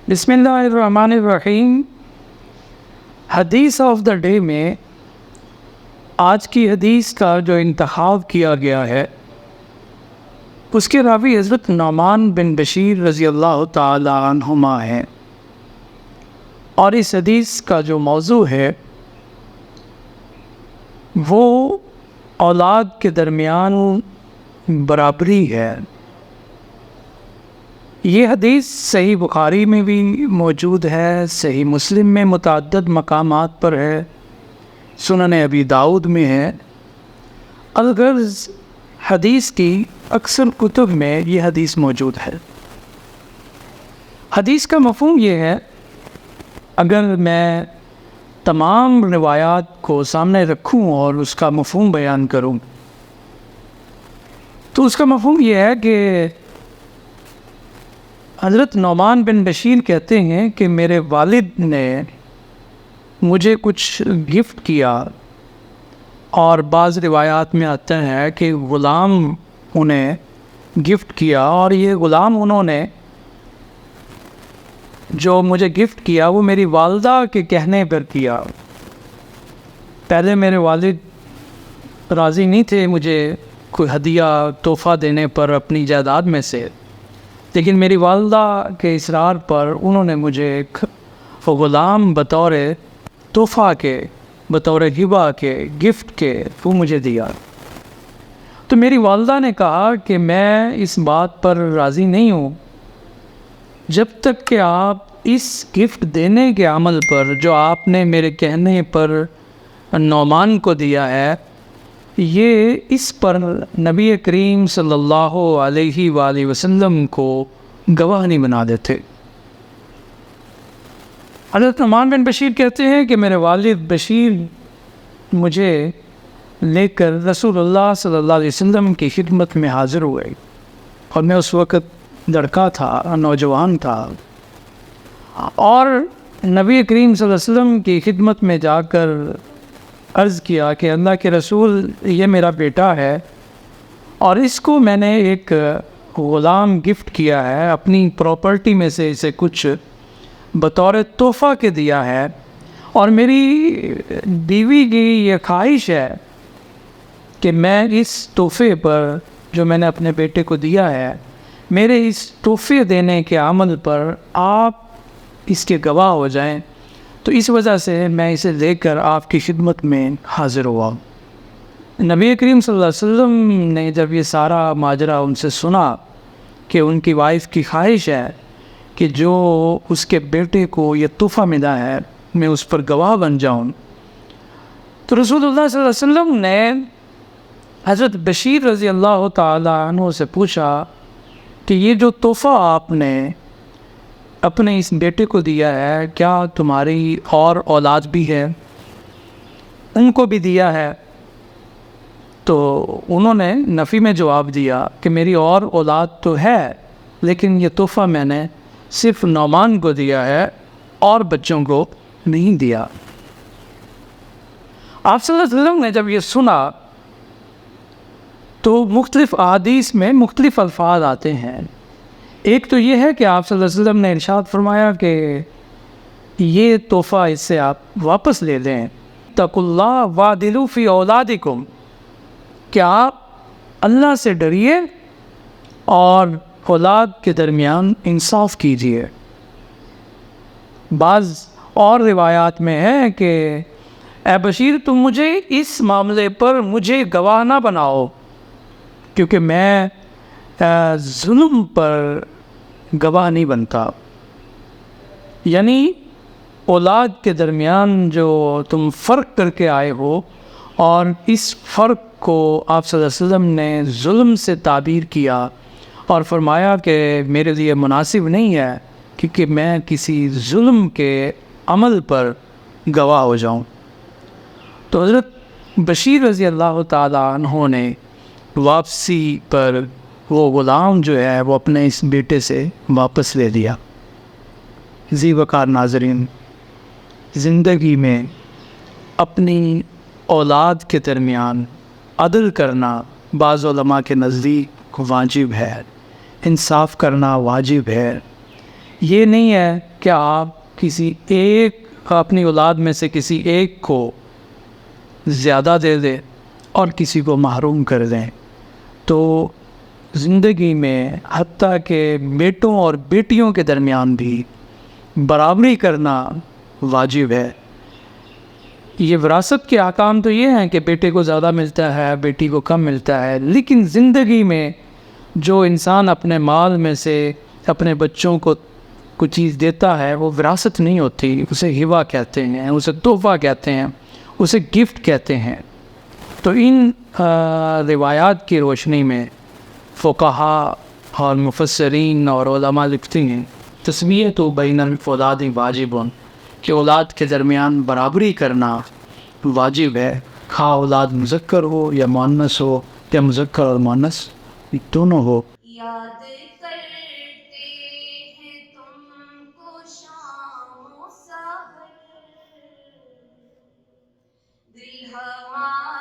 بسم اللہ الرحمن الرحیم۔ حدیث آف دا ڈے میں آج کی حدیث کا جو انتخاب کیا گیا ہے اس کے راوی حضرت نعمان بن بشیر رضی اللہ تعالی عنہما ہیں، اور اس حدیث کا جو موضوع ہے وہ اولاد کے درمیان برابری ہے۔ یہ حدیث صحیح بخاری میں بھی موجود ہے، صحیح مسلم میں متعدد مقامات پر ہے، سنن ابی داؤد میں ہے۔ الغرض حدیث کی اکثر کتب میں یہ حدیث موجود ہے۔ حدیث کا مفہوم یہ ہے، اگر میں تمام روایات کو سامنے رکھوں اور اس کا مفہوم بیان کروں تو اس کا مفہوم یہ ہے کہ حضرت نعمان بن بشیر کہتے ہیں کہ میرے والد نے مجھے کچھ گفٹ کیا، اور بعض روایات میں آتا ہے کہ غلام انہیں گفٹ کیا، اور یہ غلام انہوں نے جو مجھے گفٹ کیا وہ میری والدہ کے کہنے پر کیا۔ پہلے میرے والد راضی نہیں تھے مجھے کوئی ہدیہ تحفہ دینے پر اپنی جائیداد میں سے، لیکن میری والدہ کے اصرار پر انہوں نے مجھے ایک غلام بطور تحفہ کے، بطور ہبہ کے، گفٹ کے وہ مجھے دیا۔ تو میری والدہ نے کہا کہ میں اس بات پر راضی نہیں ہوں جب تک کہ آپ اس گفٹ دینے کے عمل پر جو آپ نے میرے کہنے پر نعمان کو دیا ہے، یہ اس پر نبی کریم صلی اللہ علیہ وآلہ وسلم کو گواہ نہیں بنا دیتے۔ حضرت نعمان بن بشیر کہتے ہیں کہ میرے والد بشیر مجھے لے کر رسول اللہ صلی اللہ علیہ وسلم کی خدمت میں حاضر ہوئے، اور میں اس وقت لڑکا تھا، نوجوان تھا، اور نبی کریم صلی اللہ علیہ وسلم کی خدمت میں جا کر عرض کیا کہ اللہ کے رسول، یہ میرا بیٹا ہے اور اس کو میں نے ایک غلام گفٹ کیا ہے، اپنی پراپرٹی میں سے اسے کچھ بطور تحفہ کے دیا ہے، اور میری بیوی کی یہ خواہش ہے کہ میں اس تحفے پر جو میں نے اپنے بیٹے کو دیا ہے، میرے اس تحفے دینے کے عمل پر آپ اس کے گواہ ہو جائیں، تو اس وجہ سے میں اسے لے کر آپ کی خدمت میں حاضر ہوا۔ نبی کریم صلی اللہ علیہ وسلم نے جب یہ سارا ماجرا ان سے سنا کہ ان کی وائف کی خواہش ہے کہ جو اس کے بیٹے کو یہ تحفہ ملا ہے میں اس پر گواہ بن جاؤں، تو رسول اللہ صلی اللہ علیہ وسلم نے حضرت بشیر رضی اللہ تعالی عنہ سے پوچھا کہ یہ جو تحفہ آپ نے اپنے اس بیٹے کو دیا ہے، کیا تمہاری اور اولاد بھی ہے؟ ان کو بھی دیا ہے؟ تو انہوں نے نفی میں جواب دیا کہ میری اور اولاد تو ہے، لیکن یہ تحفہ میں نے صرف نعمان کو دیا ہے اور بچوں کو نہیں دیا۔ آپ صلی اللہ علیہ وسلم نے جب یہ سنا تو مختلف احادیث میں مختلف الفاظ آتے ہیں۔ ایک تو یہ ہے کہ آپ صلی اللہ علیہ وسلم نے ارشاد فرمایا کہ یہ تحفہ اس سے آپ واپس لے لیں، اتقوا اللہ وعدلوا فی اولادکم، کہ آپ اللہ سے ڈریے اور اولاد کے درمیان انصاف کیجیے۔ بعض اور روایات میں ہے کہ اے بشیر، تم مجھے اس معاملے پر مجھے گواہ نہ بناؤ، کیونکہ میں ظلم پر گواہ نہیں بنتا۔ یعنی اولاد کے درمیان جو تم فرق کر کے آئے ہو، اور اس فرق کو آپ صلی اللہ علیہ وسلم نے ظلم سے تعبیر کیا اور فرمایا کہ میرے لیے مناسب نہیں ہے کیونکہ میں کسی ظلم کے عمل پر گواہ ہو جاؤں۔ تو حضرت بشیر رضی اللہ تعالی عنہ نے واپسی پر وہ غلام جو ہے وہ اپنے اس بیٹے سے واپس لے لیا۔ ذی وقار ناظرین، زندگی میں اپنی اولاد کے درمیان عدل کرنا بعض علماء کے نزدیک واجب ہے، انصاف کرنا واجب ہے۔ یہ نہیں ہے کہ آپ کسی ایک اپنی اولاد میں سے کسی ایک کو زیادہ دے دیں اور کسی کو محروم کر دیں۔ تو زندگی میں حتیٰ کہ بیٹوں اور بیٹیوں کے درمیان بھی برابری کرنا واجب ہے۔ یہ وراثت کے احکام تو یہ ہیں کہ بیٹے کو زیادہ ملتا ہے، بیٹی کو کم ملتا ہے، لیکن زندگی میں جو انسان اپنے مال میں سے اپنے بچوں کو کوئی چیز دیتا ہے وہ وراثت نہیں ہوتی، اسے ہبہ کہتے ہیں، اسے تحفہ کہتے ہیں، اسے گفٹ کہتے ہیں۔ تو ان روایات کی روشنی میں فقہاء اور مفسرین اور علماء لکھتے ہیں تسویۃ بین الفضاد واجب، کہ اولاد کے درمیان برابری کرنا واجب ہے، خواہ اولاد مذکر ہو یا مؤنث ہو یا مذکر اور مؤنث دونوں ہو۔ یاد کرتے ہیں تم کو شام و سحر، دل ہمارا